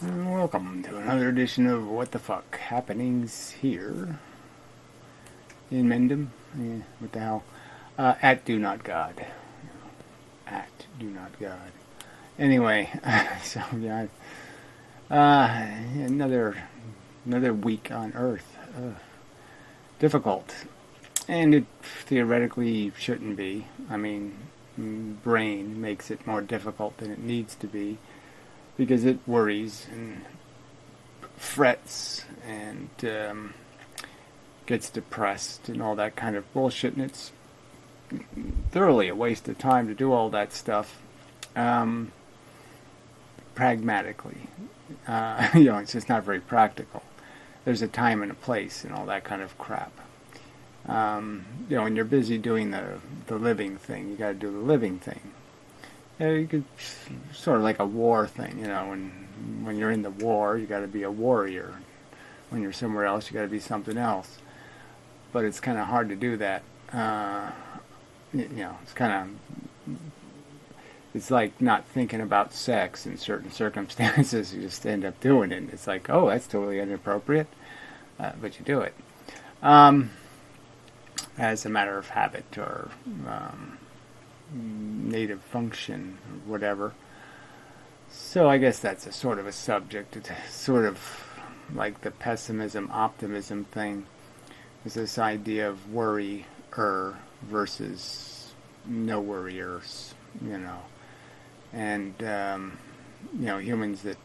And welcome to another edition of What the Fuck Happenings here in Inmendham. What the hell? At Do Not God. At Do Not God. Anyway, so yeah, another week on Earth. Difficult, and it theoretically shouldn't be. I mean, brain makes it more difficult than it needs to be, because it worries and frets and gets depressed and all that kind of bullshit, and it's thoroughly a waste of time to do all that stuff pragmatically. It's just not very practical. There's a time and a place and all that kind of crap. When you're busy doing the living thing, you got to do the living thing. You could sort of like a war thing, when you're in the war, you got to be a warrior. When you're somewhere else, you got to be something else. But it's kind of hard to do that. It's like not thinking about sex in certain circumstances. You just end up doing it. It's like, oh, that's totally inappropriate, but you do it as a matter of habit or native function or whatever. So I guess that's a sort of a subject. It's sort of like the pessimism optimism thing. Is this idea of worrier versus no worriers, and humans that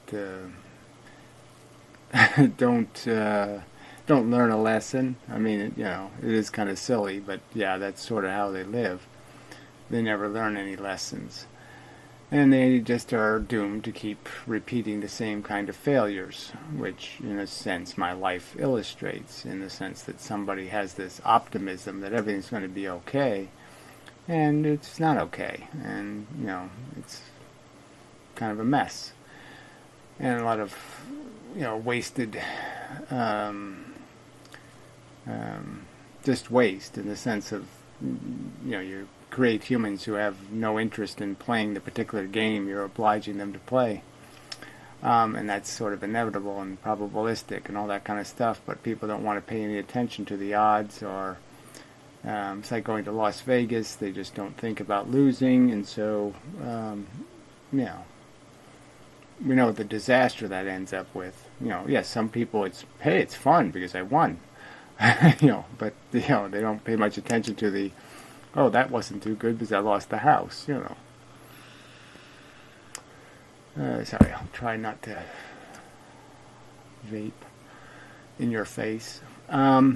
don't learn a lesson. I mean, it is kind of silly, but yeah, that's sort of how they live. They never learn any lessons. And they just are doomed to keep repeating the same kind of failures, which, in a sense, my life illustrates, in the sense that somebody has this optimism that everything's going to be okay, and it's not okay. And, it's kind of a mess. And a lot of, wasted, just waste in the sense of, you create humans who have no interest in playing the particular game you're obliging them to play. And that's sort of inevitable and probabilistic and all that kind of stuff, but people don't want to pay any attention to the odds, or it's like going to Las Vegas. They just don't think about losing, and so, we know the disaster that ends up with. Yes, some people it's fun because I won. But they don't pay much attention to the, oh, that wasn't too good because I lost the house. Sorry, I'll try not to vape in your face. That's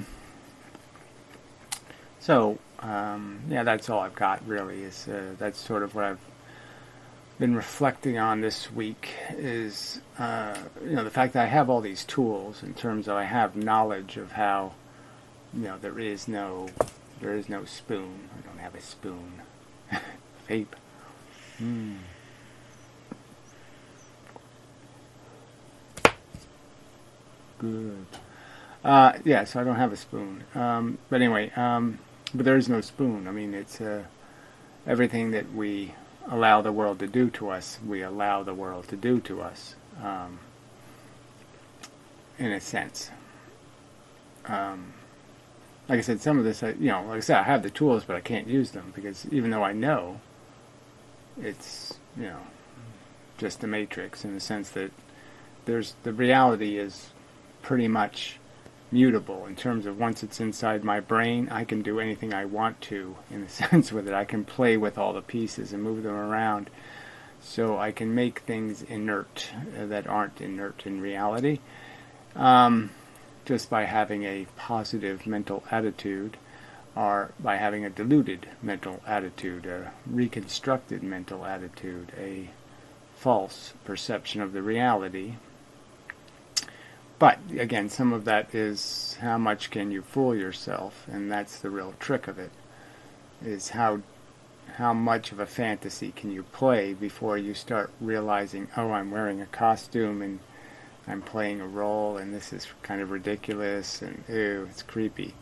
all I've got really. Is that's sort of what I've been reflecting on this week. Is the fact that I have all these tools in terms of I have knowledge of how. There is no spoon. I don't have a spoon. Vape. Good. So I don't have a spoon. But anyway, but there is no spoon. I mean, it's everything that we allow the world to do to us, we allow the world to do to us, in a sense. Like I said, some of this, like I said, I have the tools, but I can't use them because even though I know, it's, just a matrix in the sense that the reality is pretty much mutable in terms of once it's inside my brain, I can do anything I want to in a sense with it. I can play with all the pieces and move them around, so I can make things inert that aren't inert in reality. Just by having a positive mental attitude, or by having a deluded mental attitude, a reconstructed mental attitude, a false perception of the reality. But again, some of that is how much can you fool yourself, and that's the real trick of it, is how much of a fantasy can you play before you start realizing, oh, I'm wearing a costume and I'm playing a role, and this is kind of ridiculous, and ew, it's creepy.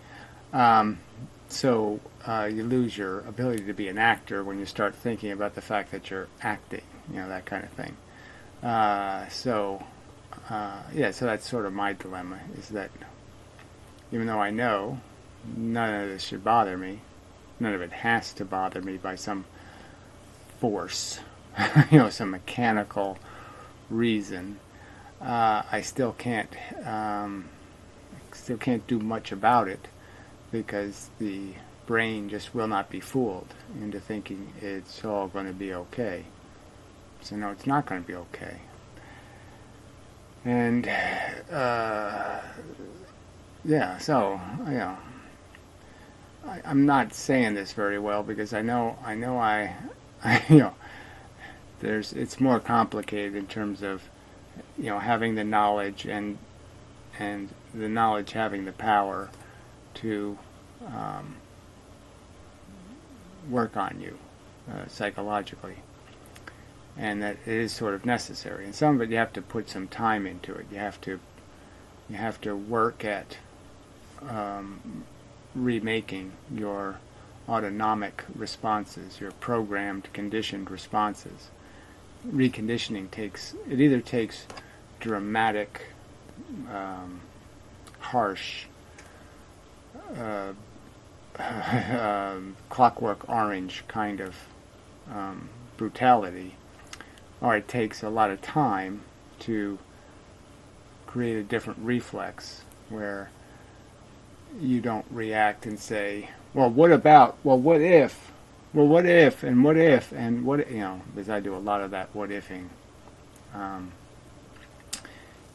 So you lose your ability to be an actor when you start thinking about the fact that you're acting, that kind of thing. yeah, so that's sort of my dilemma, is that even though I know none of this should bother me, none of it has to bother me by some force, some mechanical reason, I still can't do much about it, because the brain just will not be fooled into thinking it's all going to be okay. So no, it's not going to be okay. And yeah, so I'm not saying this very well, because I know it's more complicated in terms of having the knowledge and the knowledge having the power to work on you psychologically, and that it is sort of necessary. And some of it you have to put some time into it. You have to work at remaking your autonomic responses, your programmed, conditioned responses. Reconditioning either takes dramatic, harsh, Clockwork Orange kind of brutality, or it takes a lot of time to create a different reflex where you don't react and say, well, what about, well, what if, and what if, and what, because I do a lot of that what ifing.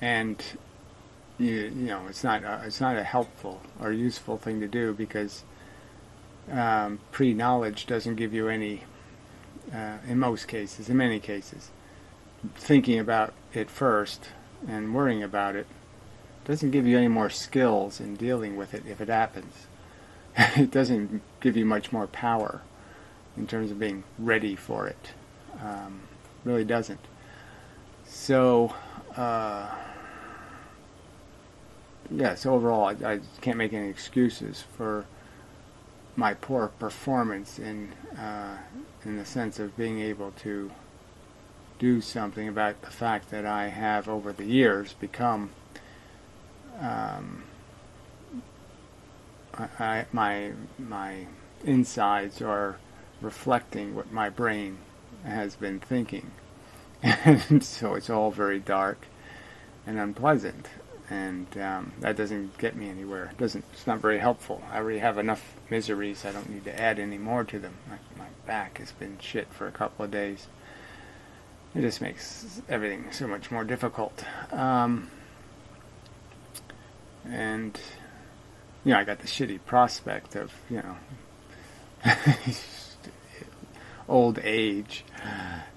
And it's not a helpful or useful thing to do, because pre-knowledge doesn't give you any, in many cases, thinking about it first and worrying about it doesn't give you any more skills in dealing with it if it happens. It doesn't give you much more power in terms of being ready for it. Really doesn't. So, so overall, I can't make any excuses for my poor performance in the sense of being able to do something about the fact that I have, over the years, become my insides are reflecting what my brain has been thinking, and so it's all very dark and unpleasant, and that doesn't get me anywhere. It's not very helpful. I already have enough miseries. I don't need to add any more to them. My back has been shit for a couple of days. It just makes everything so much more difficult. And I got the shitty prospect of old age,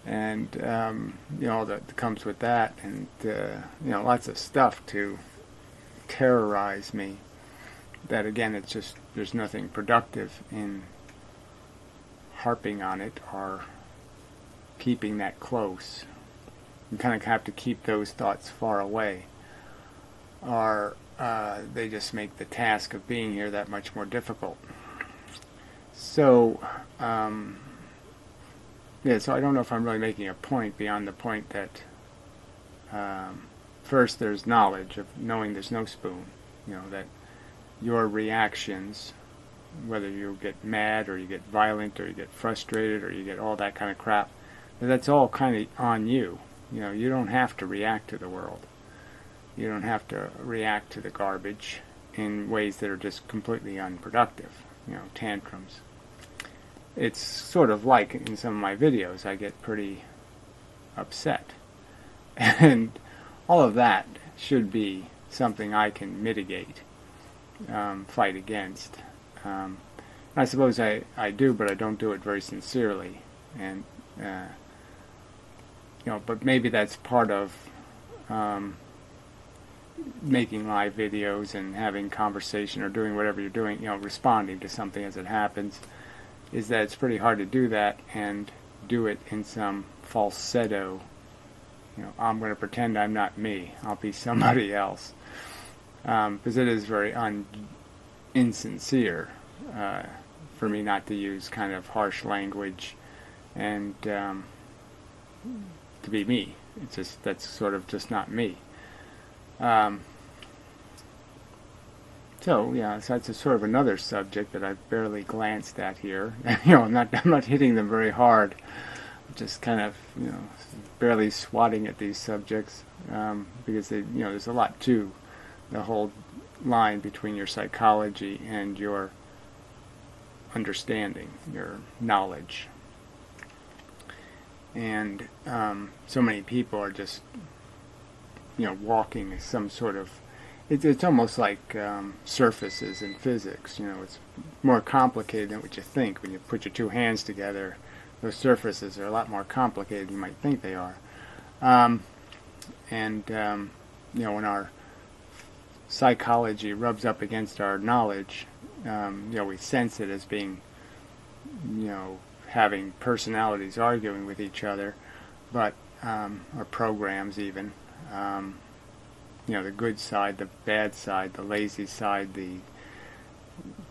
and all that comes with that, and lots of stuff to terrorize me. That again, it's just, there's nothing productive in harping on it or keeping that close. You kind of have to keep those thoughts far away, or they just make the task of being here that much more difficult. So, so I don't know if I'm really making a point beyond the point that first there's knowledge of knowing there's no spoon, that your reactions, whether you get mad or you get violent or you get frustrated or you get all that kind of crap, that's all kind of on you. You don't have to react to the world. You don't have to react to the garbage in ways that are just completely unproductive, tantrums. It's sort of like in some of my videos, I get pretty upset. And all of that should be something I can mitigate, fight against. I suppose I do, but I don't do it very sincerely. And, but maybe that's part of making live videos and having conversation or doing whatever you're doing, responding to something as it happens, is that it's pretty hard to do that and do it in some falsetto. I'm going to pretend I'm not me. I'll be somebody else. Because it is very insincere for me not to use kind of harsh language and to be me. It's just, that's sort of just not me. Um, so yeah, so that's a sort of another subject that I've barely glanced at here. I'm not hitting them very hard. Just kind of barely swatting at these subjects because there's a lot to the whole line between your psychology and your understanding, your knowledge. And so many people are just walking some sort of it's almost like surfaces in physics. It's more complicated than what you think. When you put your two hands together, those surfaces are a lot more complicated than you might think they are. When our psychology rubs up against our knowledge, we sense it as being, having personalities arguing with each other, but or programs even. The good side, the bad side, the lazy side, the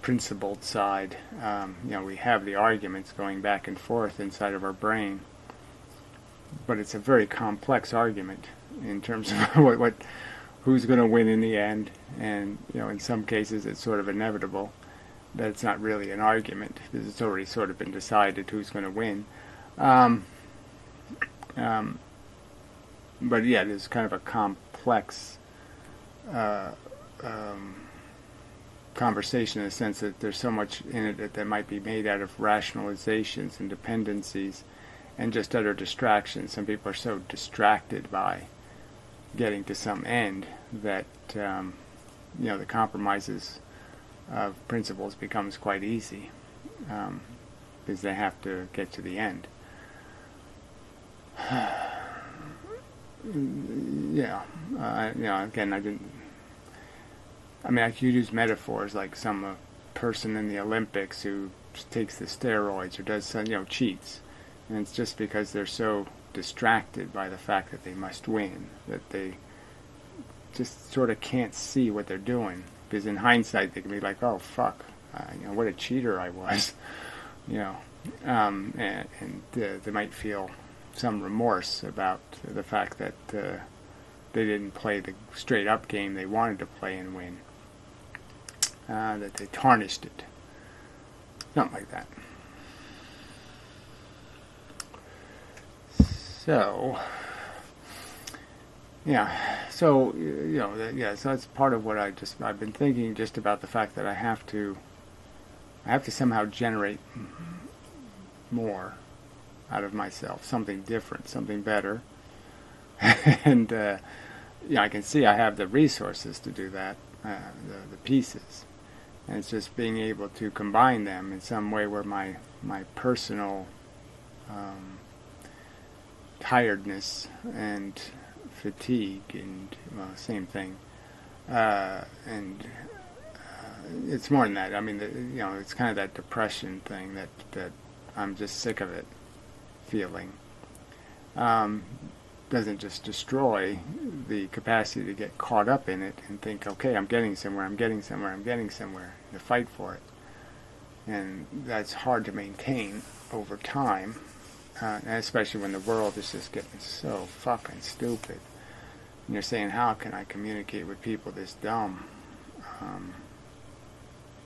principled side. We have the arguments going back and forth inside of our brain, but it's a very complex argument in terms of who's going to win in the end. And in some cases, it's sort of inevitable that it's not really an argument because it's already sort of been decided who's going to win. But yeah, there's kind of a complex conversation in the sense that there's so much in it that might be made out of rationalizations and dependencies and just utter distractions. Some people are so distracted by getting to some end that the compromises of principles becomes quite easy because they have to get to the end. Again, I could use metaphors like some person in the Olympics who takes the steroids or does cheats, and it's just because they're so distracted by the fact that they must win that they just sort of can't see what they're doing. Because in hindsight, they can be like, "Oh fuck, what a cheater I was," and they might feel some remorse about the fact that they didn't play the straight-up game they wanted to play and win. That they tarnished it. Something like that. So, so that's part of what I've been thinking just about the fact that I have to somehow generate more out of myself, something different, something better. And I can see I have the resources to do that, the pieces. And it's just being able to combine them in some way where my personal tiredness and fatigue and same thing, and it's more than that. It's kind of that depression thing that I'm just sick of it feeling. Doesn't just destroy the capacity to get caught up in it and think, okay, I'm getting somewhere, to fight for it. And that's hard to maintain over time, and especially when the world is just getting so fucking stupid. And you're saying, how can I communicate with people this dumb?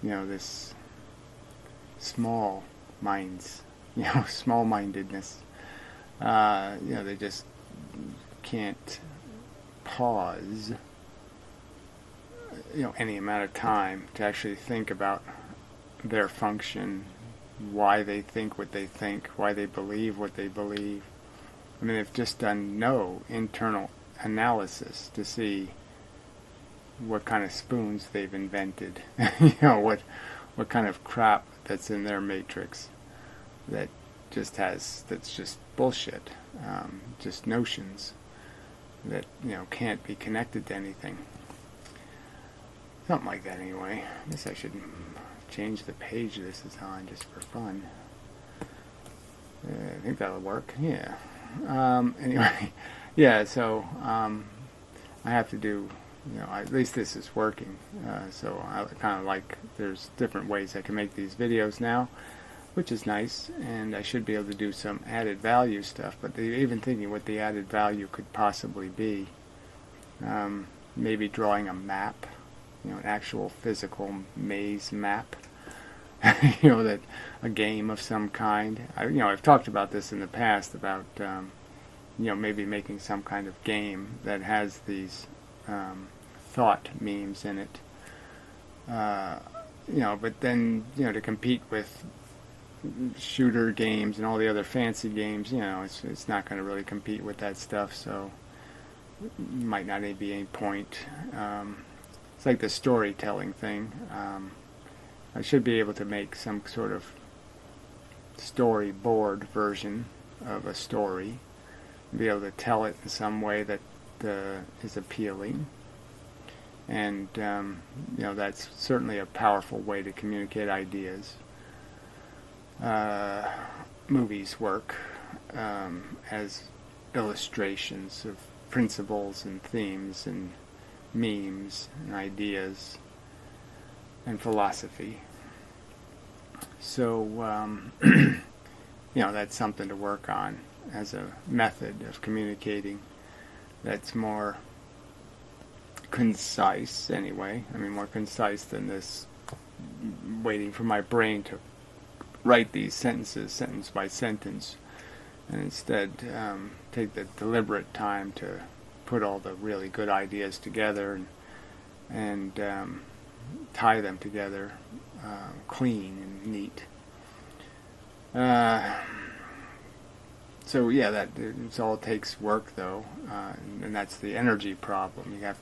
This small minds, small-mindedness. They just can't pause any amount of time to actually think about their function, why they think what they think, why they believe what they believe. They've just done no internal analysis to see what kind of spoons they've invented, what kind of crap that's in their matrix that's just bullshit, just notions that can't be connected to anything. Something like that anyway. I guess I should change the page this is on just for fun. I think that'll work. Yeah. Anyway, yeah. So I have to do. At least this is working. So I kind of like. There's different ways I can make these videos now, which is nice, and I should be able to do some added value stuff. But even thinking what the added value could possibly be. maybe drawing a map, an actual physical maze map, that a game of some kind. I've talked about this in the past about, maybe making some kind of game that has these thought memes in it. But then, to compete with shooter games and all the other fancy games, it's not going to really compete with that stuff, so might not be any point. It's like the storytelling thing. I should be able to make some sort of storyboard version of a story, be able to tell it in some way that is appealing. And, that's certainly a powerful way to communicate ideas. Movies work as illustrations of principles and themes and memes and ideas and philosophy. So, that's something to work on as a method of communicating that's more concise anyway. More concise than this waiting for my brain to write these sentences sentence by sentence, and instead take the deliberate time to put all the really good ideas together and tie them together clean and neat. So that it's all takes work though, and that's the energy problem. You have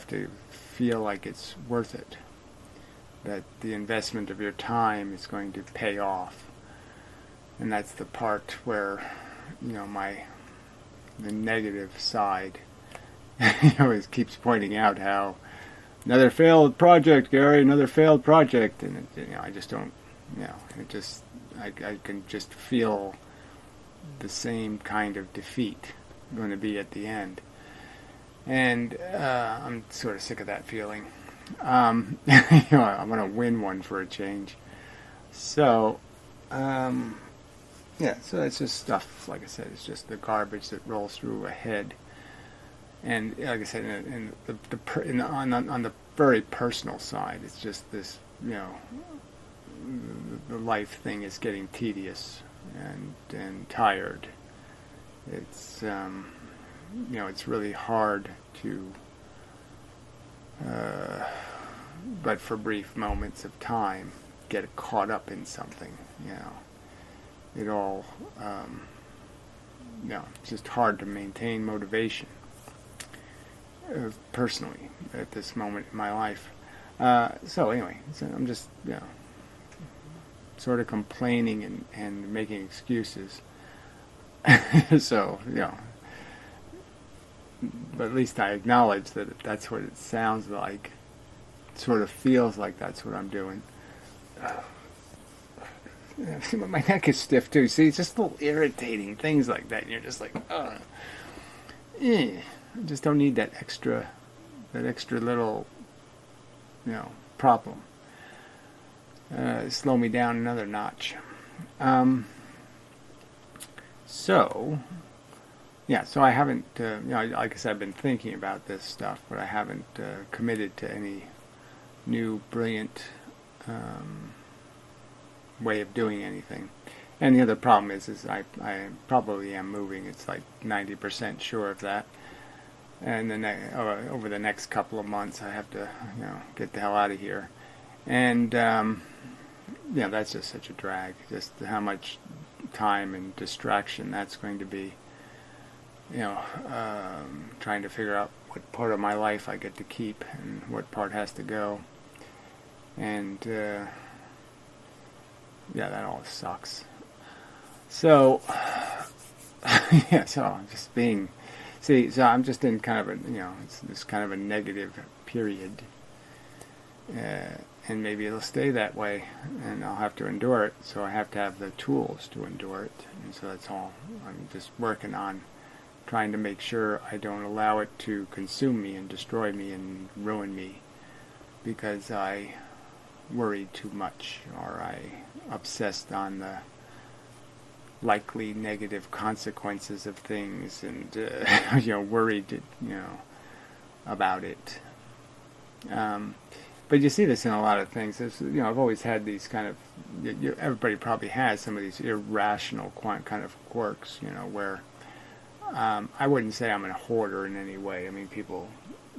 to feel like it's worth it, that the investment of your time is going to pay off. And that's the part where the negative side always keeps pointing out how another failed project, Gary, another failed project, and I just don't, I can just feel the same kind of defeat going to be at the end, and I'm sort of sick of that feeling. I'm going to win one for a change. So, so it's just stuff, like I said, it's just the garbage that rolls through a head. And like I said, on the very personal side, it's just this, the life thing is getting tedious and tired. It's it's really hard to, but for brief moments of time, get caught up in something. It all, it's just hard to maintain motivation. Personally, at this moment in my life. So anyway, I'm just, sort of complaining and making excuses. So, but at least I acknowledge that that's what it sounds like. It sort of feels like that's what I'm doing. My neck is stiff too. See, it's just little irritating things like that, and you're just like, I just don't need that extra little, problem. Slow me down another notch. So I haven't, like I said, I've been thinking about this stuff, but I haven't committed to any new brilliant way of doing anything. And the other problem is I probably am moving. It's like 90% sure of that. And then over the next couple of months, I have to, get the hell out of here. And that's just such a drag. Just how much time and distraction that's going to be. Trying to figure out what part of my life I get to keep and what part has to go. And that all sucks. So so I'm just being. So I'm just in kind of a, it's this kind of a negative period, and maybe it'll stay that way, and I'll have to endure it, so I have to have the tools to endure it, and so that's all I'm just working on, trying to make sure I don't allow it to consume me and destroy me and ruin me, because I worried too much, or I obsessed on the likely negative consequences of things, and worried that about it. But you see this in a lot of things. I've always had these kind of, everybody probably has some of these irrational kind of quirks, where I wouldn't say I'm a hoarder in any way. I mean, people,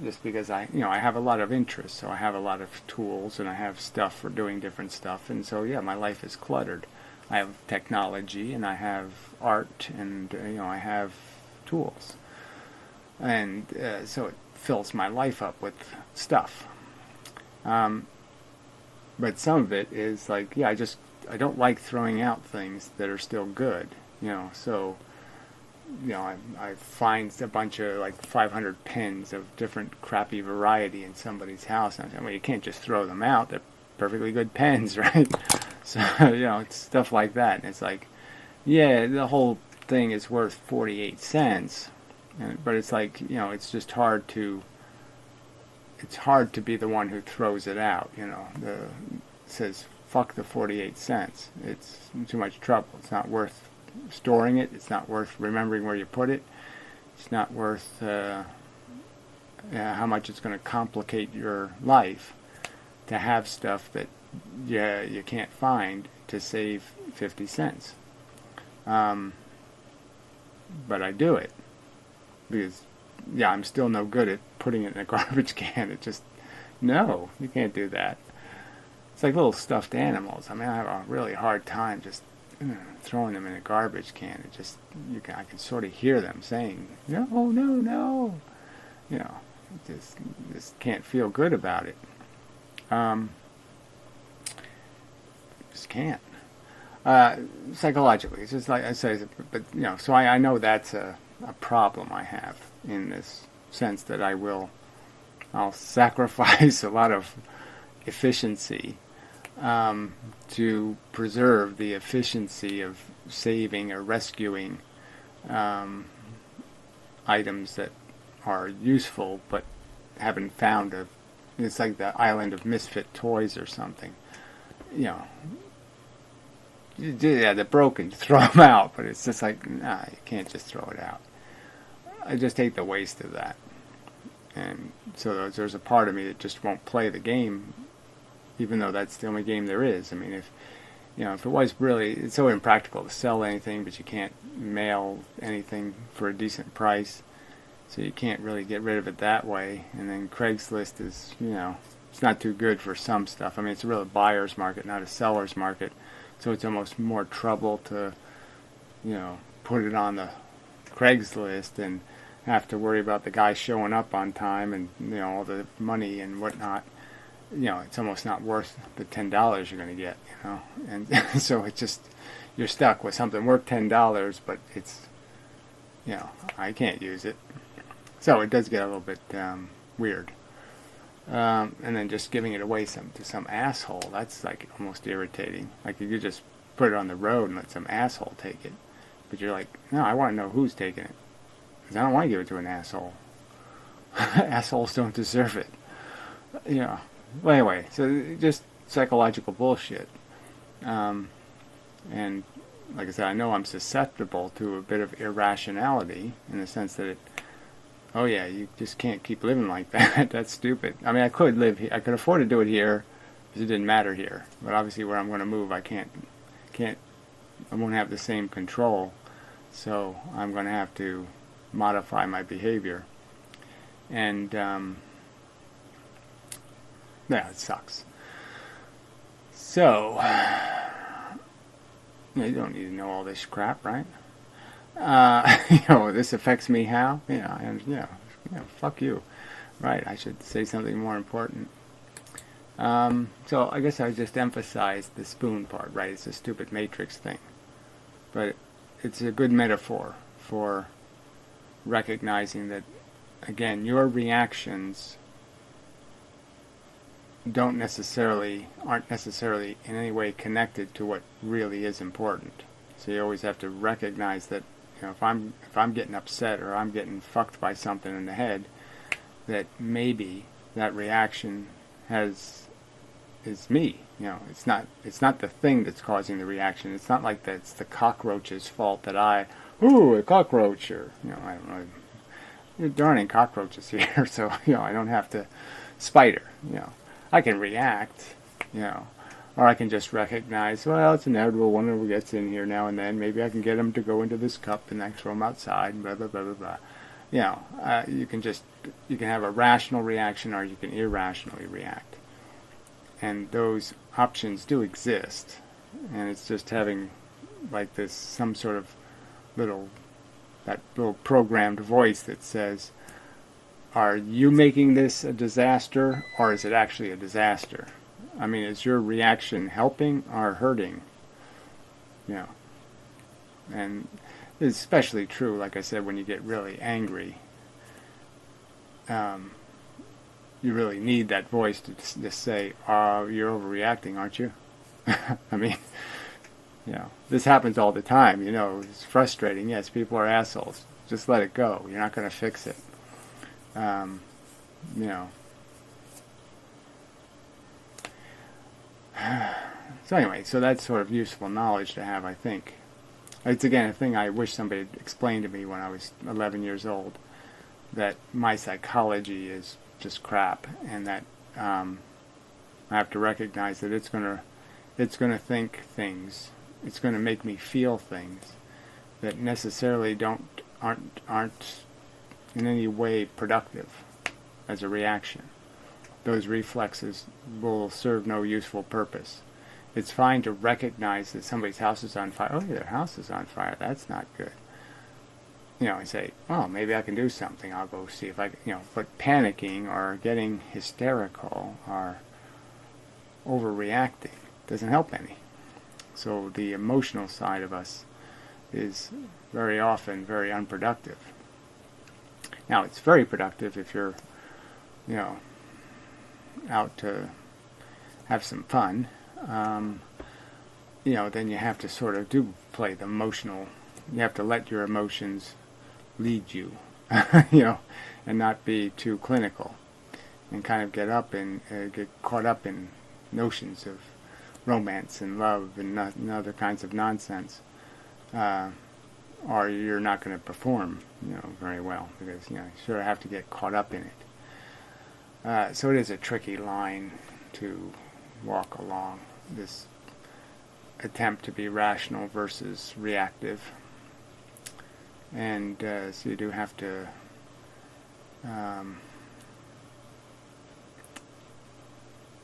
just because I have a lot of interests, so I have a lot of tools and I have stuff for doing different stuff, and so my life is cluttered. I have technology and I have art and I have tools, and so it fills my life up with stuff. But some of it is like, I don't like throwing out things that are still good, so, I find a bunch of like 500 pens of different crappy variety in somebody's house, and you can't just throw them out. They're perfectly good pens, right? So, it's stuff like that, and it's like, the whole thing is worth 48 cents, but it's like, it's just hard to be the one who throws it out, says, fuck the 48 cents. It's too much trouble. It's not worth storing it. It's not worth remembering where you put it. It's not worth how much it's going to complicate your life to have stuff that you can't find to save 50 cents. But I do it because I'm still no good at putting it in a garbage can. It just, no, you can't do that. It's like little stuffed animals. I mean, I have a really hard time just throwing them in a garbage can. It just, I can sort of hear them saying, no, no, no. Just can't feel good about it. Just can't. Psychologically, it's just like I say, but so I know that's a problem I have, in this sense that I'll sacrifice a lot of efficiency to preserve the efficiency of saving or rescuing items that are useful but haven't found it's like the island of misfit toys or something. They're broken, throw them out, but it's just like, nah, you can't just throw it out. I just hate the waste of that. And so there's a part of me that just won't play the game, even though that's the only game there is. I mean, if it was really, it's so impractical to sell anything, but you can't mail anything for a decent price, so you can't really get rid of it that way. And then Craigslist is, it's not too good for some stuff. I mean, it's a real buyer's market, not a seller's market. So it's almost more trouble to, put it on the Craigslist and have to worry about the guy showing up on time and, all the money and whatnot. It's almost not worth the $10 you're going to get, And so it's just, you're stuck with something worth $10, but it's, I can't use it. So it does get a little bit weird. And then just giving it away to some asshole, that's like almost irritating. Like you could just put it on the road and let some asshole take it. But you're like, no, I want to know who's taking it. Because I don't want to give it to an asshole. Assholes don't deserve it. Well, anyway, so just psychological bullshit. And like I said, I know I'm susceptible to a bit of irrationality in the sense that you just can't keep living like that. That's stupid. I mean, I could live here. I could afford to do it here because it didn't matter here. But obviously where I'm going to move, I won't have the same control. So I'm going to have to modify my behavior. And, it sucks. So, you don't need to know all this crap, right? This affects me how? Fuck you. Right, I should say something more important. So I guess I just emphasized the spoon part, right? It's a stupid matrix thing. But it's a good metaphor for recognizing that, again, your reactions aren't necessarily in any way connected to what really is important. So you always have to recognize that, if I'm getting upset or I'm getting fucked by something in the head, that maybe that reaction is me. It's not the thing that's causing the reaction. It's not like it's the cockroach's fault that a cockroach, or I don't know. there aren't any cockroaches here, so I don't have to spider. I can react, or I can just recognize, well, it's inevitable. One of them gets in here now and then. Maybe I can get them to go into this cup and I throw them outside. And blah blah blah blah blah. You can have a rational reaction or you can irrationally react, and those options do exist. And it's just having like this some sort of little programmed voice that says, are you making this a disaster, or is it actually a disaster? I mean, is your reaction helping or hurting? And it's especially true, like I said, when you get really angry. You really need that voice to just say, you're overreacting, aren't you? I mean, this happens all the time. It's frustrating. Yes, people are assholes. Just let it go. You're not going to fix it. So anyway, so that's sort of useful knowledge to have, I think. It's, again, a thing I wish somebody had explained to me when I was 11 years old, that my psychology is just crap, and that I have to recognize that it's going to think things. It's going to make me feel things that necessarily aren't in any way productive as a reaction. Those reflexes will serve no useful purpose. It's fine to recognize that somebody's house is on fire. Oh, their house is on fire. That's not good. And say, oh, maybe I can do something. I'll go see if I can, but panicking or getting hysterical or overreacting doesn't help any. So the emotional side of us is very often very unproductive. Now, it's very productive if you're, out to have some fun. Then you have to sort of play the emotional. You have to let your emotions lead you, and not be too clinical, and kind of get caught up in notions of romance and love and other kinds of nonsense, or you're not going to perform, very well, because you sort of have to get caught up in it. So it is a tricky line to walk along, this attempt to be rational versus reactive. And so you do have to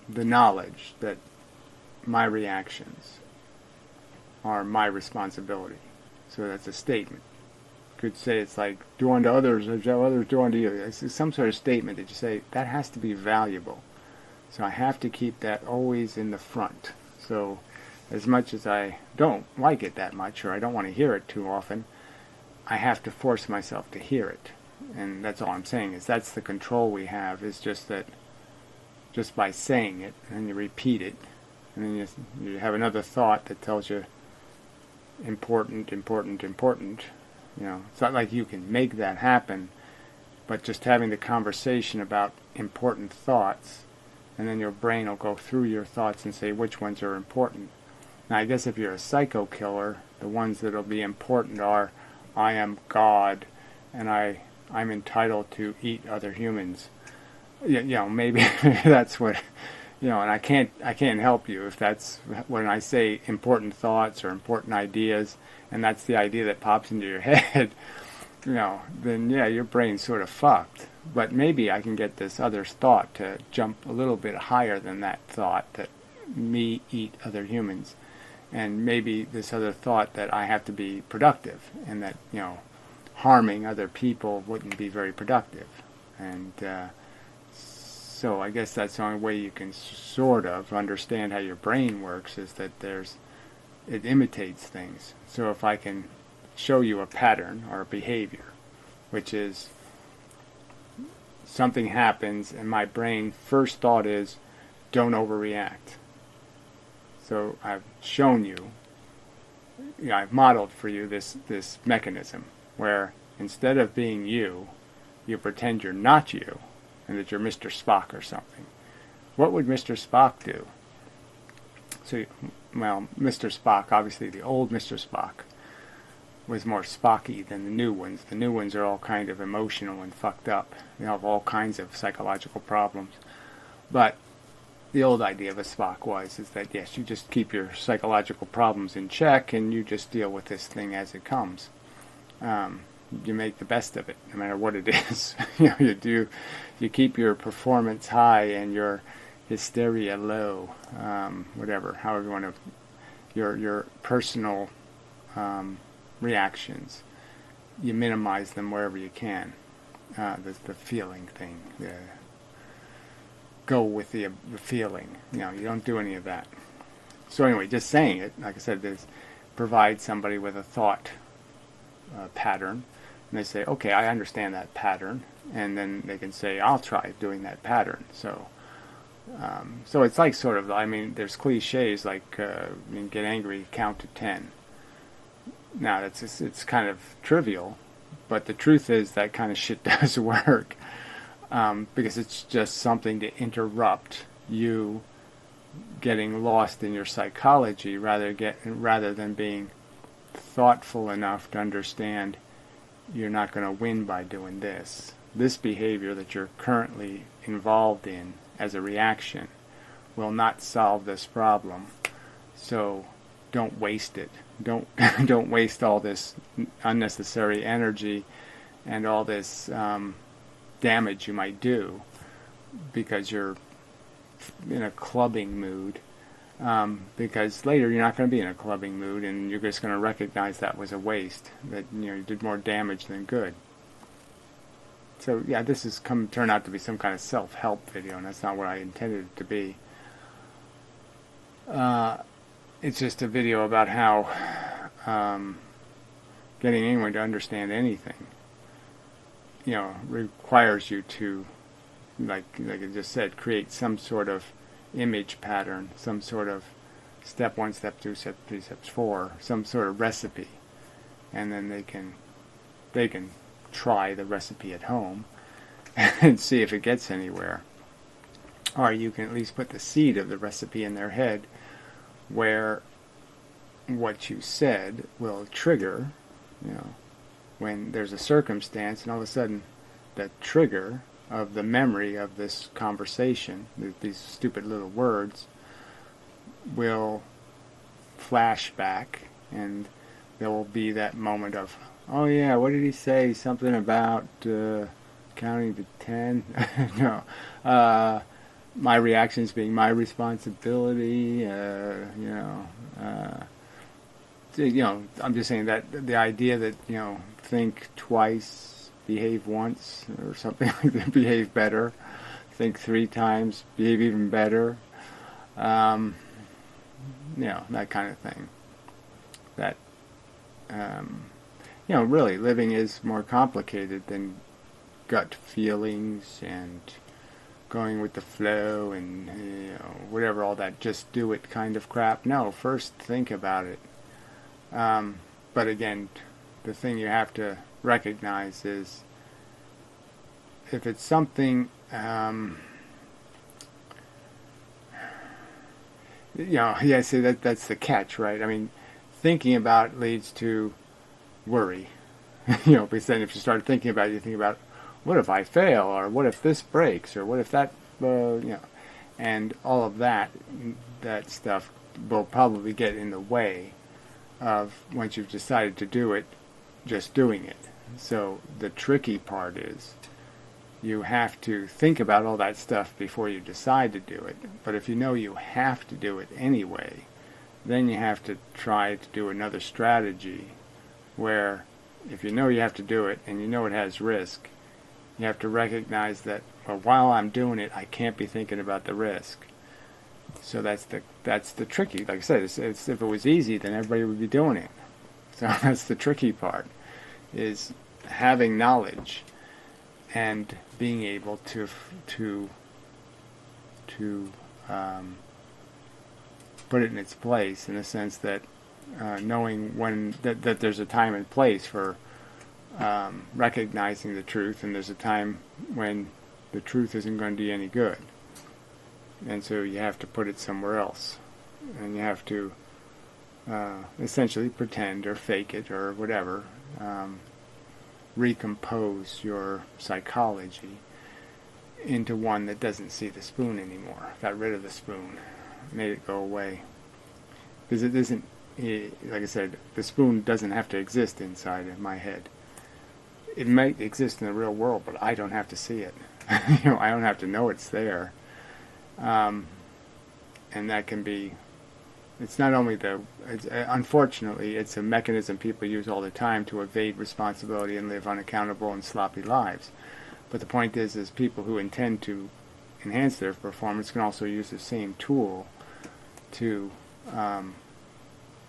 the knowledge that my reactions are my responsibility. So that's a statement. You could say it's like, do unto others as others do unto you. It's some sort of statement that you say, that has to be valuable. So I have to keep that always in the front. So as much as I don't like it that much, or I don't want to hear it too often, I have to force myself to hear it. And that's all I'm saying, is that's the control we have, is just that, just by saying it, and you repeat it, and then you have another thought that tells you important, important, important. It's not like you can make that happen, but just having the conversation about important thoughts, and then your brain will go through your thoughts and say which ones are important. Now, I guess if you're a psycho killer, the ones that will be important are, I am God, and I'm entitled to eat other humans. Maybe that's what, and I can't help you if that's when I say important thoughts or important ideas, and that's the idea that pops into your head, then your brain's sort of fucked. But maybe I can get this other thought to jump a little bit higher than that thought, that me eat other humans. And maybe this other thought that I have to be productive, and that, harming other people wouldn't be very productive. And so I guess that's the only way you can sort of understand how your brain works, is that it imitates things. So if I can show you a pattern or a behavior, which is something happens and my brain first thought is, don't overreact. So I've shown you, I've modeled for you this mechanism where instead of being you pretend you're not you, and that you're Mr. Spock or something. What would Mr. Spock do? So, Mr. Spock, obviously the old Mr. Spock, was more Spocky than the new ones. The new ones are all kind of emotional and fucked up. They have all kinds of psychological problems. But the old idea of a Spock is that yes, you just keep your psychological problems in check and you just deal with this thing as it comes. You make the best of it, no matter what it is. You keep your performance high and your hysteria low, whatever, however you want to, your personal reactions, you minimize them wherever you can. The feeling thing, go with the feeling. You don't do any of that. So anyway, just saying it, like I said, provides somebody with a thought pattern, and they say, okay, I understand that pattern, and then they can say, I'll try doing that pattern. So it's like sort of, there's cliches like get angry, count to 10. Now it's kind of trivial, but the truth is that kind of shit does work, because it's just something to interrupt you getting lost in your psychology, rather than being thoughtful enough to understand you're not going to win by doing this. This behavior that you're currently involved in as a reaction will not solve this problem. So don't waste it. Don't waste all this unnecessary energy and all this damage you might do because you're in a clubbing mood. Because later you're not going to be in a clubbing mood, and you're just going to recognize that was a waste, that you did more damage than good. So yeah, this has turned out to be some kind of self-help video, and that's not what I intended it to be. It's just a video about how getting anyone to understand anything, requires you to, like I just said, create some sort of image pattern, some sort of step 1, step 2, step 3, step 4, some sort of recipe, and then they can try the recipe at home and see if it gets anywhere. Or you can at least put the seed of the recipe in their head, where what you said will trigger, when there's a circumstance, and all of a sudden the trigger of the memory of this conversation, these stupid little words, will flash back, and there will be that moment of, oh yeah, what did he say? Something about counting to 10? No. My reactions being my responsibility, I'm just saying that the idea that, think twice, behave once, or something like that, behave better, think 3 times, behave even better, that kind of thing. That, really living is more complicated than gut feelings and going with the flow and, whatever, all that just do it kind of crap. No, first think about it. But again, the thing you have to recognize is, if it's something, see, that's the catch, right? Thinking about it leads to worry. Because then if you start thinking about it, you think about, what if I fail, or what if this breaks, or what if that, and all of that stuff will probably get in the way of, once you've decided to do it, just doing it. So the tricky part is, you have to think about all that stuff before you decide to do it. But if you know you have to do it anyway, then you have to try to do another strategy, where if you know you have to do it and you know it has risk, you have to recognize that, well, while I'm doing it, I can't be thinking about the risk. So that's the tricky. Like I said, it's, if it was easy, then everybody would be doing it. So that's the tricky part, is having knowledge and being able to put it in its place, in the sense that knowing when that there's a time and place for recognizing the truth, and there's a time when the truth isn't going to do you any good, and so you have to put it somewhere else, and you have to essentially pretend or fake it or whatever, recompose your psychology into one that doesn't see the spoon anymore, got rid of the spoon, made it go away. Because it isn't, like I said, the spoon doesn't have to exist inside of my head. It might exist in the real world, but I don't have to see it. I don't have to know it's there. And that can be, it's not only unfortunately, it's a mechanism people use all the time to evade responsibility and live unaccountable and sloppy lives. But the point is people who intend to enhance their performance can also use the same tool to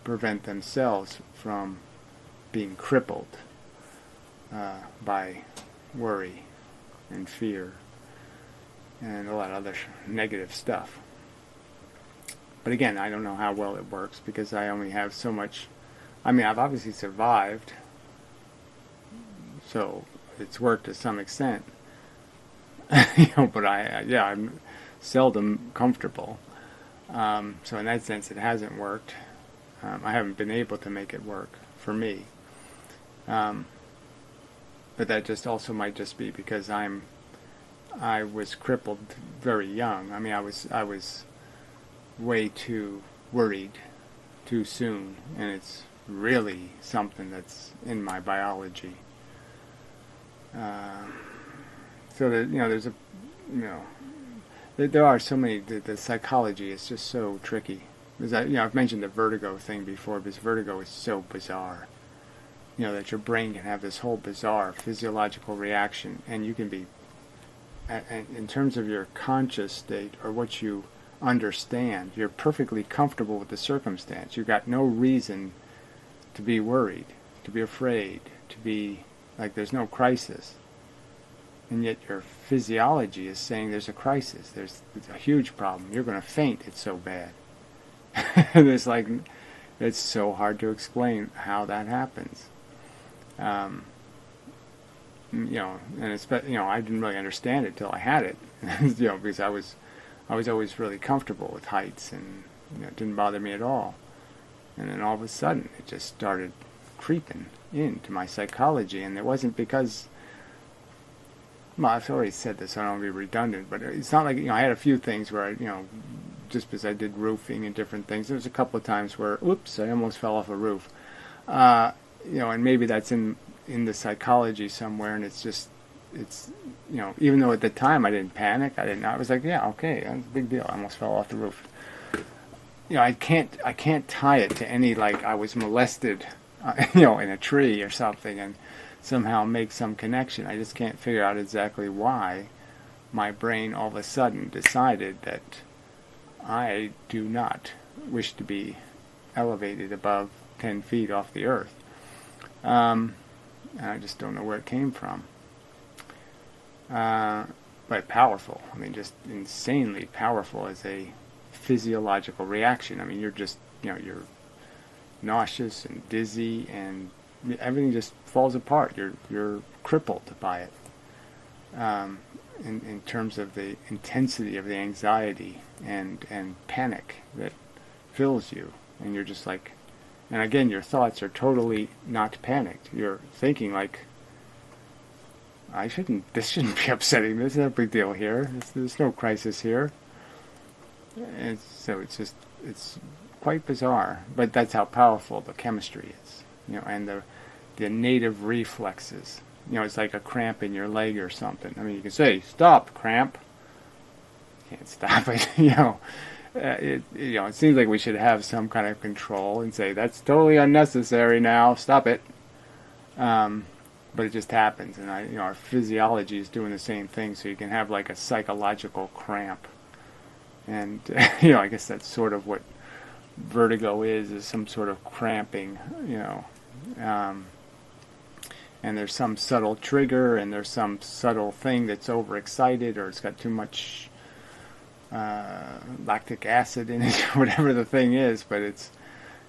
prevent themselves from being crippled by worry and fear and a lot of other negative stuff. But again, I don't know how well it works because I only have so much. I mean, I've obviously survived, so it's worked to some extent. But I'm seldom comfortable. So in that sense, it hasn't worked. I haven't been able to make it work for me. But that just also might just be because I was crippled very young. I mean, I was way too worried too soon, and it's really something that's in my biology. So that, there's there are so many. The psychology is just so tricky. Because I've mentioned the vertigo thing before, because vertigo is so bizarre. That your brain can have this whole bizarre physiological reaction, and you can be, in terms of your conscious state or what you understand, you're perfectly comfortable with the circumstance. You've got no reason to be worried, to be afraid, to be like there's no crisis. And yet your physiology is saying there's a crisis. It's a huge problem. You're going to faint. It's so bad. And it's so hard to explain how that happens. And it's, I didn't really understand it till I had it. Because I was always really comfortable with heights, and it didn't bother me at all. And then all of a sudden, it just started creeping into my psychology, and it wasn't because. Well, I've already said this, so I don't want to be redundant, but it's not like, I had a few things where I, just because I did roofing and different things, there was a couple of times where, oops, I almost fell off a roof. And maybe that's in the psychology somewhere, and it's even though at the time I didn't panic, I was like, yeah, okay, that's a big deal, I almost fell off the roof. I can't tie it to any, like, I was molested, in a tree or something, and somehow make some connection. I just can't figure out exactly why my brain all of a sudden decided that I do not wish to be elevated above 10 feet off the earth. And I just don't know where it came from. But powerful. I mean, just insanely powerful as a physiological reaction. I mean, you're just, you're nauseous and dizzy, and everything just falls apart. You're crippled by it. In terms of the intensity of the anxiety and panic that fills you, and you're just like, and again, your thoughts are totally not panicked. You're thinking like, this shouldn't be upsetting. There's no big deal here. There's no crisis here. And so it's quite bizarre, but that's how powerful the chemistry is, and the native reflexes. It's like a cramp in your leg or something. I mean, you can say, stop, cramp. You can't stop it, it seems like we should have some kind of control and say, that's totally unnecessary now, stop it. But it just happens, and our physiology is doing the same thing, so you can have like a psychological cramp. And, I guess that's sort of what vertigo is some sort of cramping, and there's some subtle trigger, and there's some subtle thing that's overexcited, or it's got too much lactic acid in it, whatever the thing is, but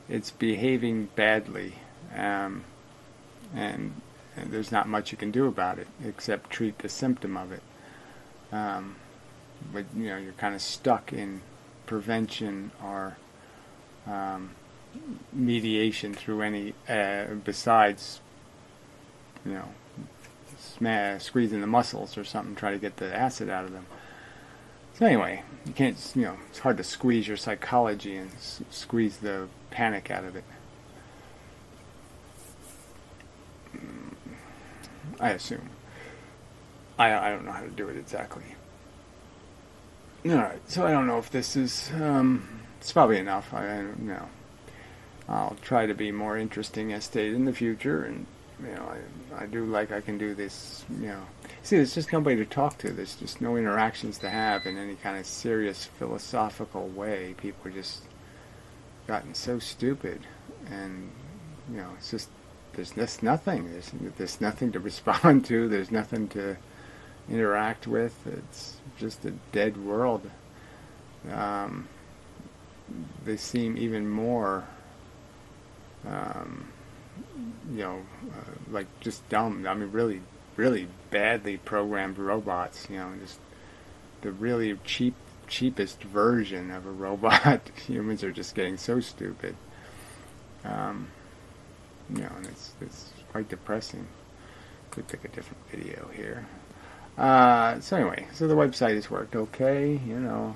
it's behaving badly, and there's not much you can do about it except treat the symptom of it. But you're kind of stuck in prevention or mediation through any besides, you know, squeezing the muscles or something, try to get the acid out of them. So anyway, you can't, you know, it's hard to squeeze your psychology and squeeze the panic out of it. I assume. I don't know how to do it exactly. Alright, so I don't know if this is, it's probably enough. I don't know. I'll try to be more interesting as stated in the future, and, you know, I do like I can do this, you know. See, there's just nobody to talk to. There's just no interactions to have in any kind of serious philosophical way. People are just gotten so stupid, and, you know, it's just, there's just nothing. There's nothing to respond to. There's nothing to interact with. It's just a dead world. They seem even more, you know, like just dumb. I mean, really, really badly programmed robots. You know, just the really cheapest version of a robot. Humans are just getting so stupid. You know, and it's quite depressing. Could pick a different video here. So anyway, so the website has worked okay. You know,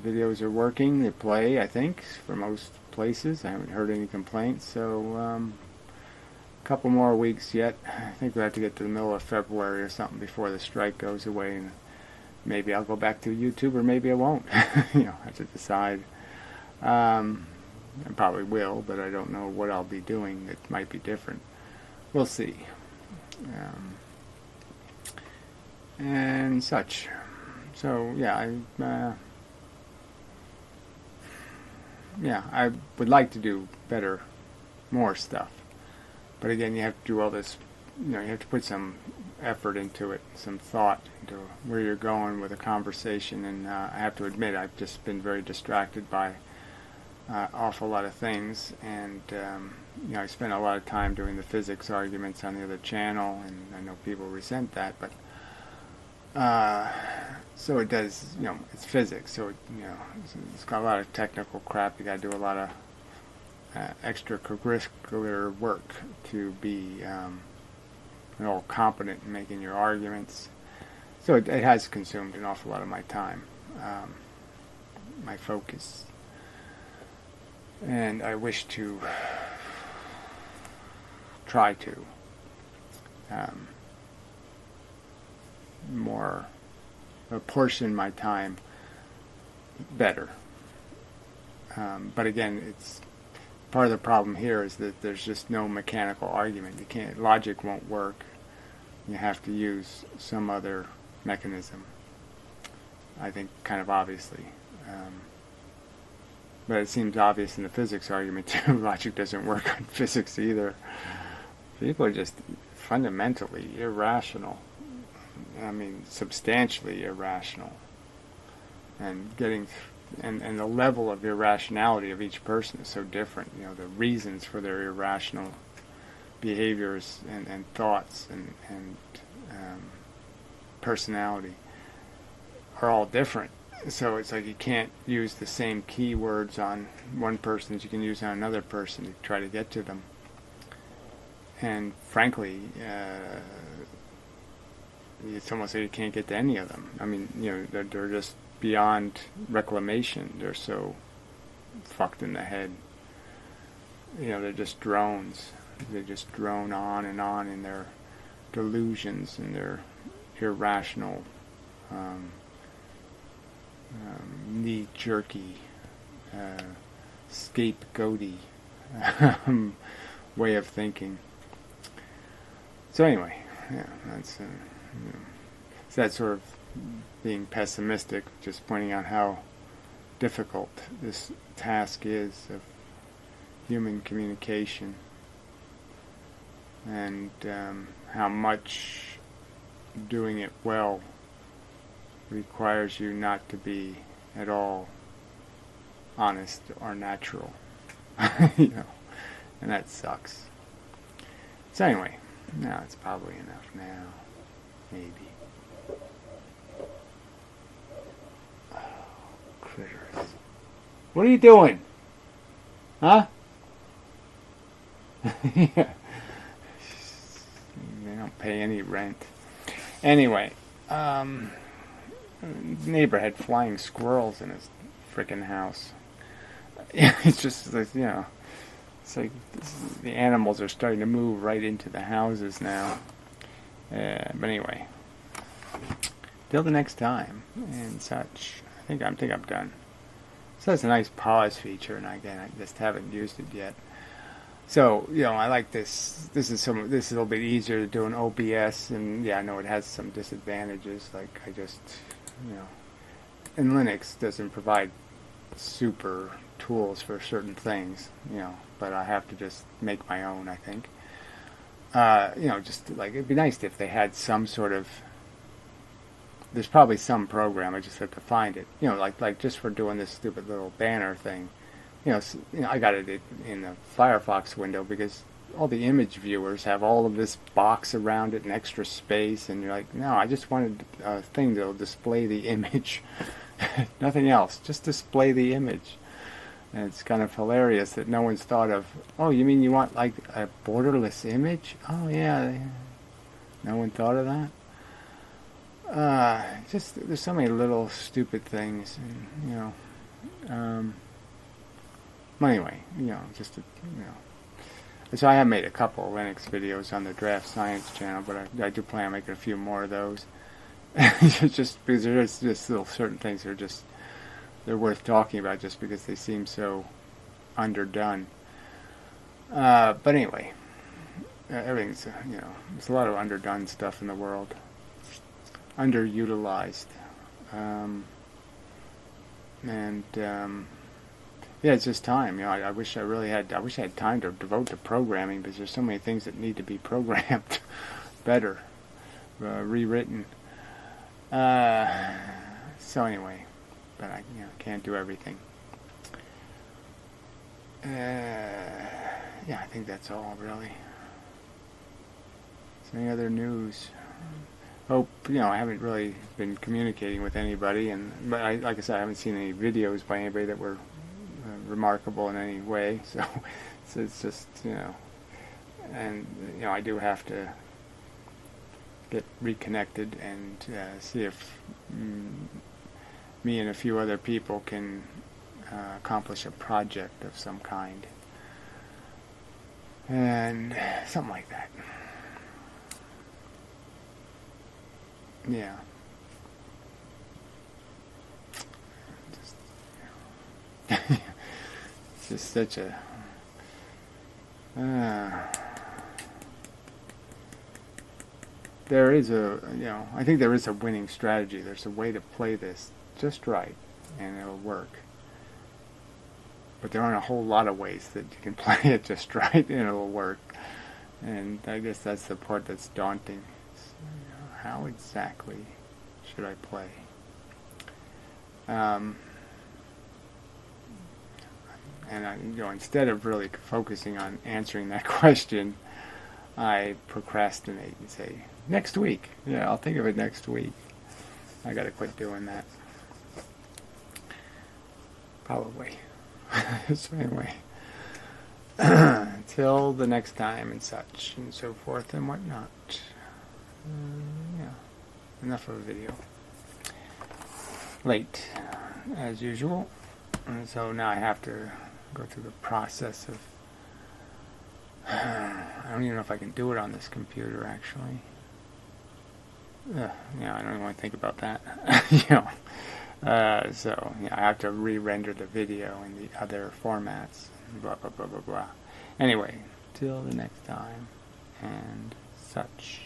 videos are working. They play, I think, for most places. I haven't heard any complaints. So a couple more weeks yet. I think we have to get to the middle of February or something before the strike goes away, and maybe I'll go back to YouTube, or maybe I won't. You know, I have to decide. I probably will, but I don't know what I'll be doing. It might be different. We'll see. And such. So yeah, I would like to do better, more stuff. But again, you have to do all this. You know, you have to put some effort into it, some thought into where you're going with a conversation. And I have to admit, I've just been very distracted by awful lot of things, and you know, I spent a lot of time doing the physics arguments on the other channel, and I know people resent that, but so it does, you know, it's physics, so it, you know, it's got a lot of technical crap. You got to do a lot of extracurricular work to be you know, competent in making your arguments. So it has consumed an awful lot of my time, my focus. And I wish to try to more apportion my time better. But again, it's part of the problem here is that there's just no mechanical argument. You can't, logic won't work. You have to use some other mechanism. I think kind of obviously. But it seems obvious in the physics argument too. Logic doesn't work on physics either. People are just fundamentally irrational. I mean, substantially irrational. And getting, and the level of irrationality of each person is so different. You know, the reasons for their irrational behaviors and thoughts and personality are all different. So it's like you can't use the same keywords on one person as you can use on another person to try to get to them. And frankly, it's almost like you can't get to any of them. I mean, you know, they're just beyond reclamation. They're so fucked in the head. You know, they're just drones. They just drone on in their delusions and their irrational, knee-jerky, scapegoaty way of thinking. So anyway, yeah, that's you know, it's that sort of being pessimistic, just pointing out how difficult this task is of human communication, and how much doing it well requires you not to be at all honest or natural. You know, and that sucks. So anyway, now it's probably enough now. Maybe. Oh, critters. What are you doing? Huh? Yeah. They don't pay any rent. Anyway, neighbor had flying squirrels in his frickin' house. It's just like, it's like the animals are starting to move right into the houses now. But anyway, till the next time and such. I think I'm done. So that's a nice pause feature, and again, I just haven't used it yet. So, I like this. This is a little bit easier to do in OBS, and yeah, I know it has some disadvantages. Like and Linux doesn't provide super tools for certain things, but I have to just make my own, I think. Just like, it'd be nice if they had some sort of, there's probably some program, I just have to find it, like just for doing this stupid little banner thing. I got it in the Firefox window because all the image viewers have all of this box around it and extra space, and you're like, no, I just wanted a thing that'll display the image. Nothing else, just display the image. And it's kind of hilarious that no one's thought of, oh, you mean you want like a borderless image? Oh yeah, no one thought of that. Just there's so many little stupid things, and anyway, so I have made a couple of Linux videos on the Draft Science channel, but I do plan on making a few more of those. Just because there's just little certain things that are just, they're worth talking about just because they seem so underdone. But anyway, everything's, there's a lot of underdone stuff in the world. Underutilized. Yeah, it's just time. I wish I had time to devote to programming, because there's so many things that need to be programmed better, rewritten. So anyway, but I can't do everything. Yeah, I think that's all really. Is there any other news? Hope, I haven't really been communicating with anybody, but like I said, I haven't seen any videos by anybody that were remarkable in any way, so it's just, and I do have to get reconnected and see if me and a few other people can accomplish a project of some kind, and something like that. Yeah. It's just such a there is I think there is a winning strategy. There's a way to play this just right, and it'll work. But there aren't a whole lot of ways that you can play it just right and it'll work. And I guess that's the part that's daunting. How exactly should I play? And instead of really focusing on answering that question, I procrastinate and say, next week. Yeah, I'll think of it next week. I gotta quit doing that. Probably. So anyway, till the next time and such and so forth and whatnot. Yeah, enough of a video. Late, as usual. And so now I have to go through the process of, I don't even know if I can do it on this computer, actually. Yeah, I don't even want to think about that. So I have to re-render the video in the other formats, blah, blah, blah, blah, blah. Anyway, till the next time, and such.